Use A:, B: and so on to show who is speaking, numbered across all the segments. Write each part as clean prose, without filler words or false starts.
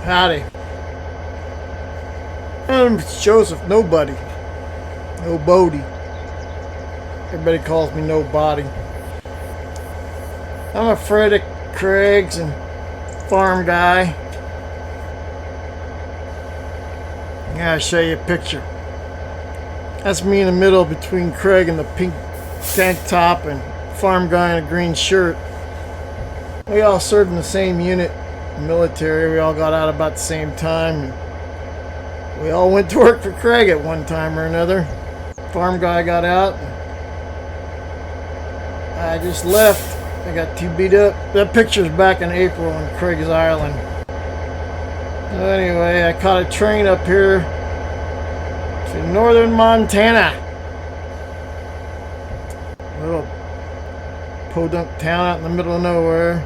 A: Howdy. It's Joseph Nobody. Nobody. Everybody calls me Nobody. I'm a Frederick Craigs and farm guy. I gotta show you a picture. That's me in the middle between Craig and the pink tank top and farm guy in a green shirt. We all served in the same unit. Military. We all got out about the same time. We all went to work for Craig at one time or another. Farm guy got out. I just left. I got too beat up. That picture's back in April on Craig's Island. So anyway, I caught a train up here to northern Montana. A little podunk town out in the middle of nowhere.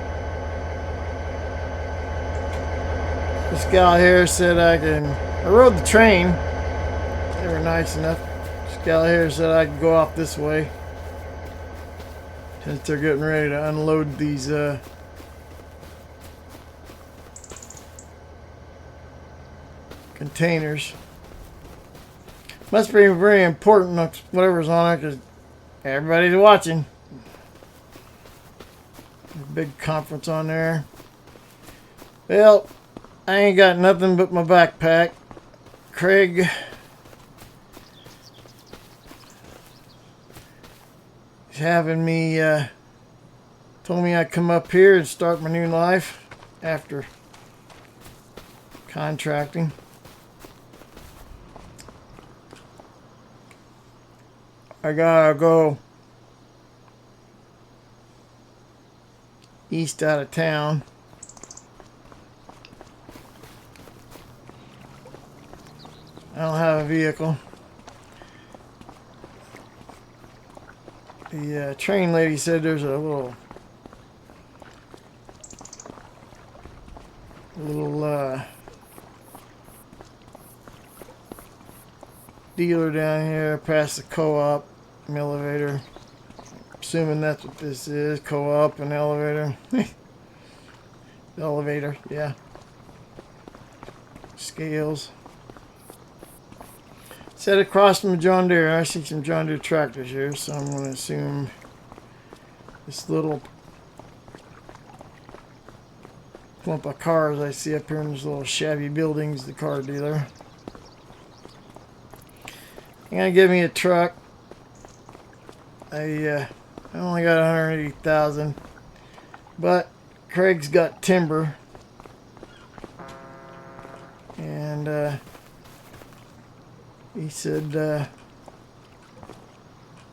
A: This gal here said I rode the train. They were nice enough. This gal here said I could go off this way. Since they're getting ready to unload these containers. Must be very important, whatever's on it, because everybody's watching. There's a big conference on there. Well, I ain't got nothing but my backpack. Craig is having me, told me I'd come up here and start my new life after contracting. I gotta go east out of town. I don't have a vehicle. The train lady said there's a little dealer down here past the co-op elevator. Assuming that's what this is, co-op and elevator. Elevator, yeah. Scales. Set across from John Deere. I see some John Deere tractors here, so I'm going to assume this little clump of cars I see up here in these little shabby buildings, the car dealer. They're going to give me a truck. I only got 180,000, but Craig's got timber, and he said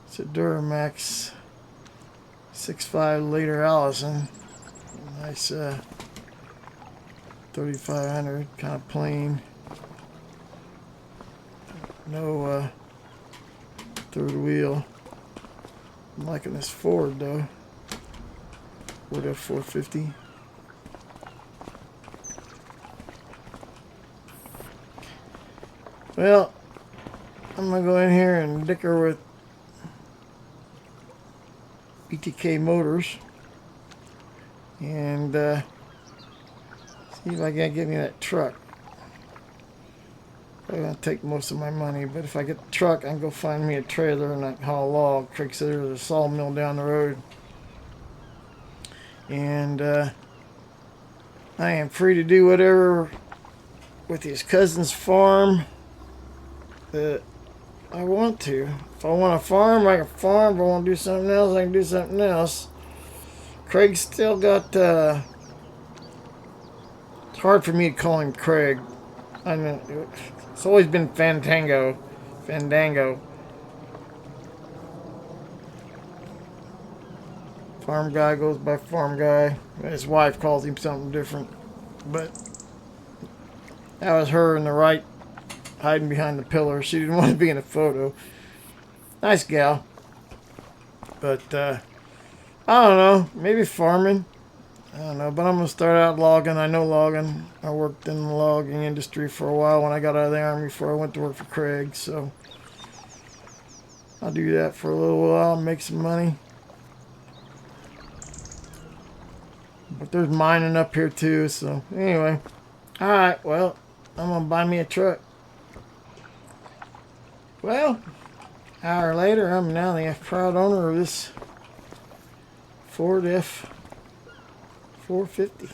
A: it's a Duramax 6.5 liter Allison, nice 3500, kind of plain, no third wheel. I'm liking this Ford though. Ford F450. Well, I'm gonna go in here and dicker with BTK Motors and see if I can get me that truck. Probably gonna take most of my money, but if I get the truck, I can go find me a trailer and I can haul a log. Craig said there's a sawmill down the road, and I am free to do whatever with his cousin's farm that I want to. If I want to farm, I can farm. If I want to do something else, I can do something else. Craig's still got, it's hard for me to call him Craig. I know, it's always been Fandango. Farm guy goes by farm guy. His wife calls him something different. But that was her in the right, hiding behind the pillar. She didn't want to be in a photo. Nice gal. But, I don't know. Maybe farming. I don't know. But I'm going to start out logging. I know logging. I worked in the logging industry for a while when I got out of the Army before I went to work for Craig. So I'll do that for a little while and make some money. But there's mining up here too. So anyway. Alright. Well, I'm going to buy me a truck. Well, an hour later, I'm now the proud owner of this Ford F450.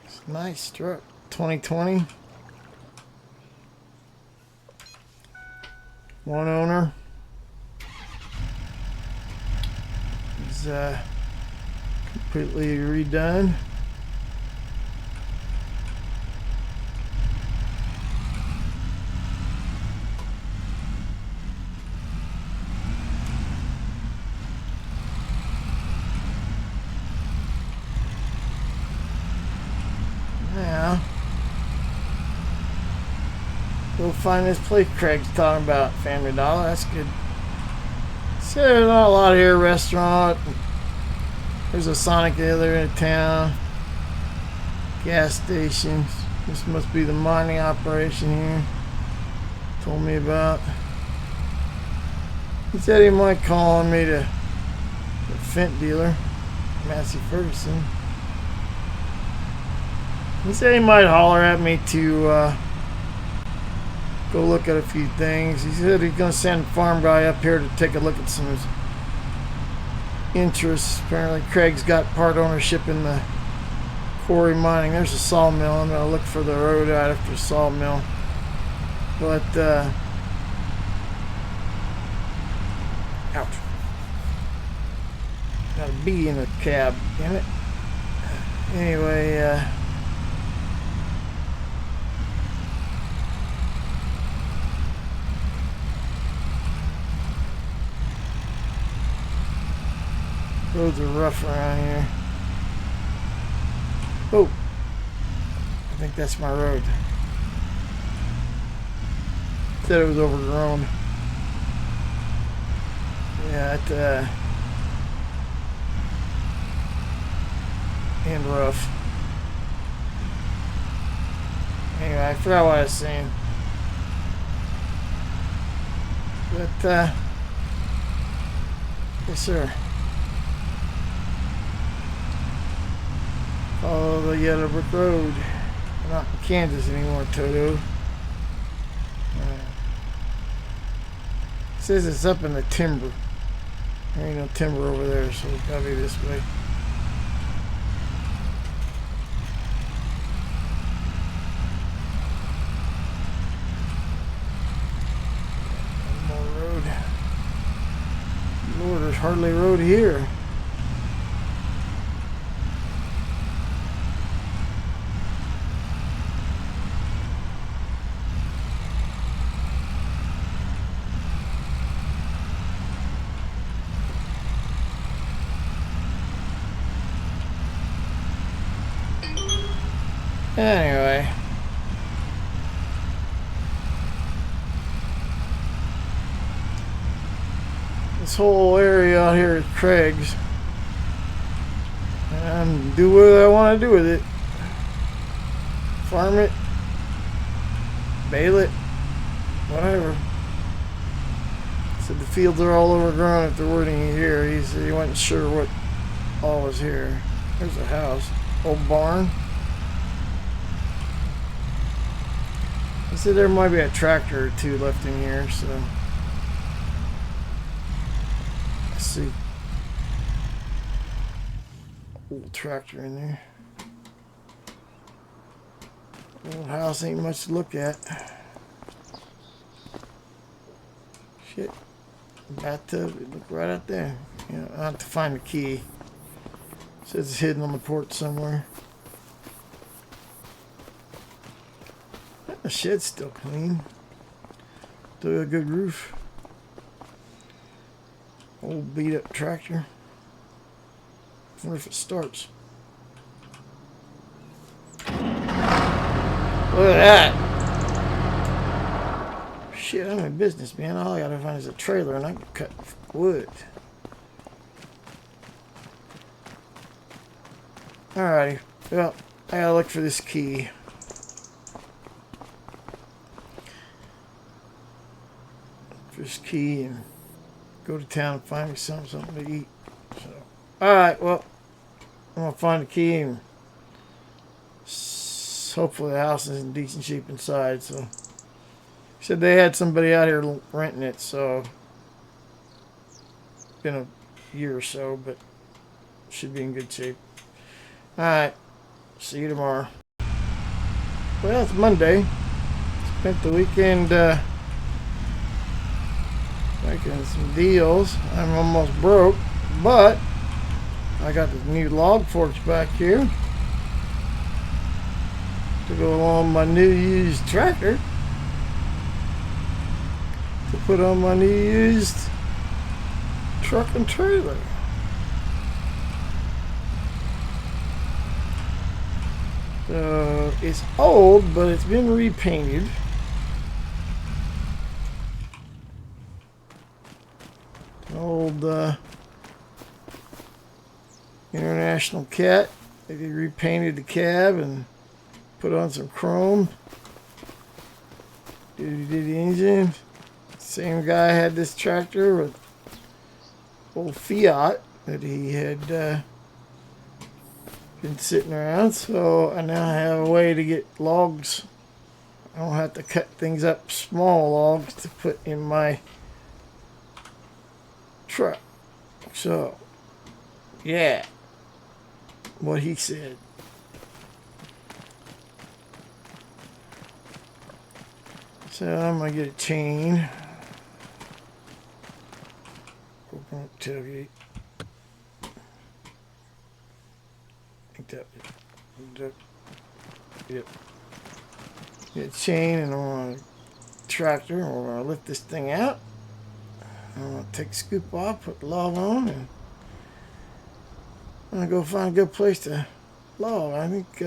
A: It's a nice truck. 2020. One owner. It's completely redone. Now, go find this place Craig's talking about, Family Dollar. That's good. See, there's not a lot here. Restaurant. There's a Sonic the other end of town. Gas stations. This must be the mining operation here. Told me about. He said he might call on me to the Fent dealer, Massey Ferguson. He said he might holler at me to go look at a few things. He said he's going to send a farm guy up here to take a look at some of his interests. Apparently Craig's got part ownership in the quarry mining. There's a sawmill. I'm going to look for the road out after the sawmill. But, ouch. Got a bee in the cab, damn it. Anyway, roads are rough around here. Oh, I think that's my road. Said it was overgrown. Yeah, it, and rough. Anyway, I forgot what I was saying. But, yes, sir. Follow the Yellow Brick Road. I'm not in Kansas anymore, Toto. It says it's up in the timber. There ain't no timber over there, so it's gotta be this way. One more road. Lord, there's hardly a road here. Anyway, this whole area out here is Craig's, and do what I want to do with it. Farm it, bale it, whatever. Said the fields are all overgrown at the wording here. He said he wasn't sure what all was here. There's a house, old barn. He said there might be a tractor or two left in here, so let's see. Old tractor in there. Old house ain't much to look at. Shit. Bathtub, look right out there. You know, I have to find the key. Says it's hidden on the porch somewhere. The shed's still clean. Still a good roof. Old beat up tractor. wonder if it starts. Look at that. Shit, I'm in business, man. All I gotta find is a trailer and I can cut wood. Alrighty. Well, I gotta look for this key. This key and go to town and find me something to eat. So, alright, well, I'm gonna find the key and hopefully the house is in decent shape inside. So, said they had somebody out here renting it, so it's been a year or so, but should be in good shape. Alright, see you tomorrow. Well, it's Monday. Spent the weekend making some deals. I'm almost broke, but I got the new log forks back here to go along my new used tractor to put on my new used truck and trailer. So it's old, but it's been repainted. An old International Cat. They repainted the cab and put on some chrome. Did the engine. Same guy had this tractor with old Fiat that he had been sitting around, so I now have a way to get logs. I don't have to cut things up, small logs, to put in my truck. So, yeah, what he said. So I'm gonna get a chain. Open up tailgate. I think that. Yep. Get a chain, and I'm on a tractor, and we're gonna lift this thing out. I'm gonna take the scoop off, put the log on, and I'm gonna go find a good place to log. I think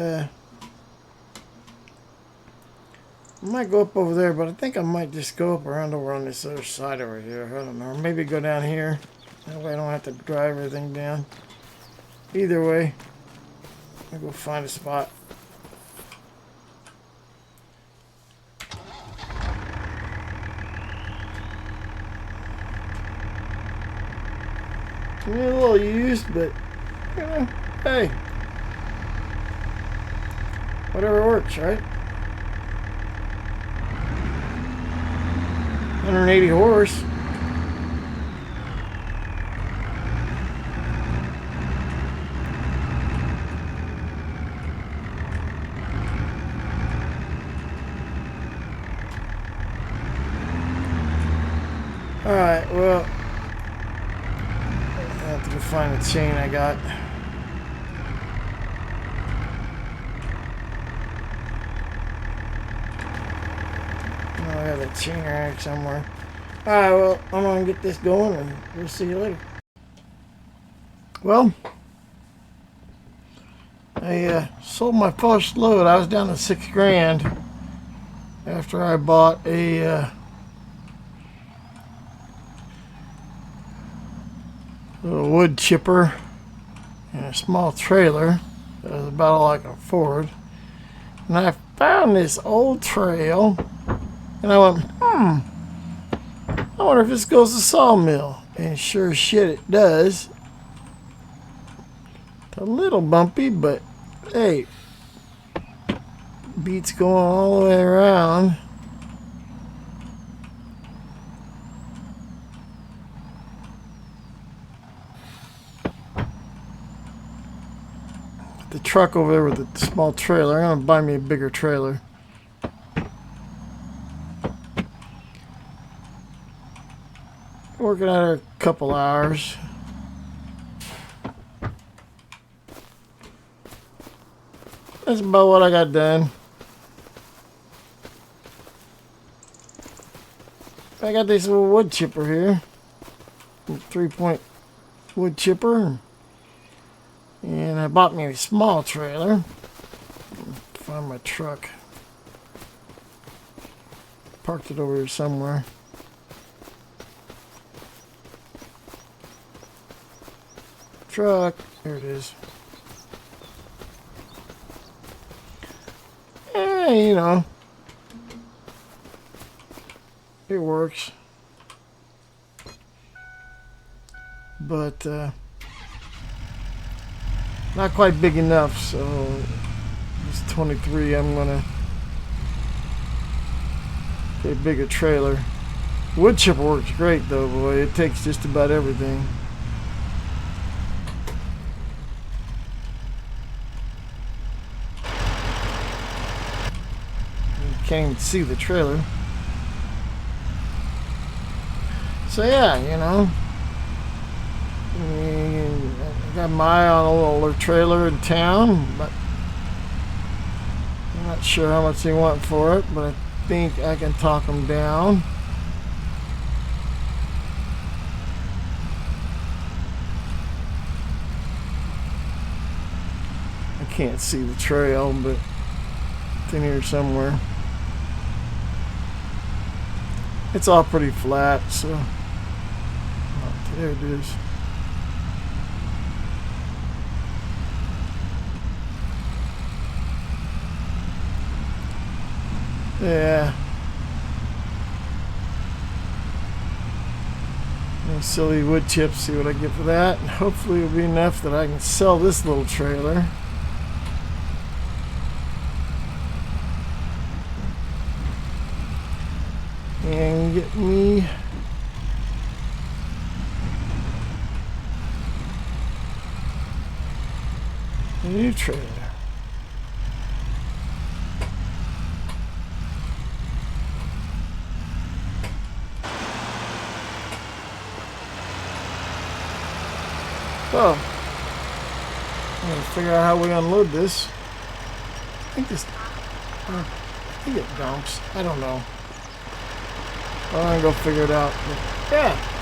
A: I might go up over there, but I think I might just go up around over on this other side over here. I don't know. Or maybe go down here. That way I don't have to drive everything down. Either way, I'll go find a spot. A little used, but, you know, hey, whatever works, right? 180 horse. Alright, well, I have to go find the chain I got. I have a chain rack somewhere. Alright, well, I'm going to get this going and we'll see you later. Well, I sold my first load. I was down to $6 grand after I bought a little wood chipper and a small trailer. That was about all I could afford. And I found this old trail. And I went, I wonder if this goes to sawmill. And sure as shit it does. It's a little bumpy, but hey, beats going all the way around. The truck over there with the small trailer. I'm gonna buy me a bigger trailer. Working at her a couple hours. That's about what I got done. I got this little wood chipper here. 3-point wood chipper. And I bought me a small trailer. Find my truck. Parked it over here somewhere. Truck. There it is. You know, it works, but not quite big enough. So it's 23. I'm gonna get a bigger trailer. Wood chipper works great though, boy. It takes just about everything. Can't even see the trailer. So yeah, you know, I got my eye on a little trailer in town, but I'm not sure how much they want for it, but I think I can talk them down. I can't see the trail, but it's in here somewhere. It's all pretty flat, so there it is. Yeah. And silly wood chips, see what I get for that. And hopefully it'll be enough that I can sell this little trailer. And get me a new trailer. So, I'm going to figure out how we unload this. I think it dumps. I don't know. I'm gonna go figure it out. But yeah.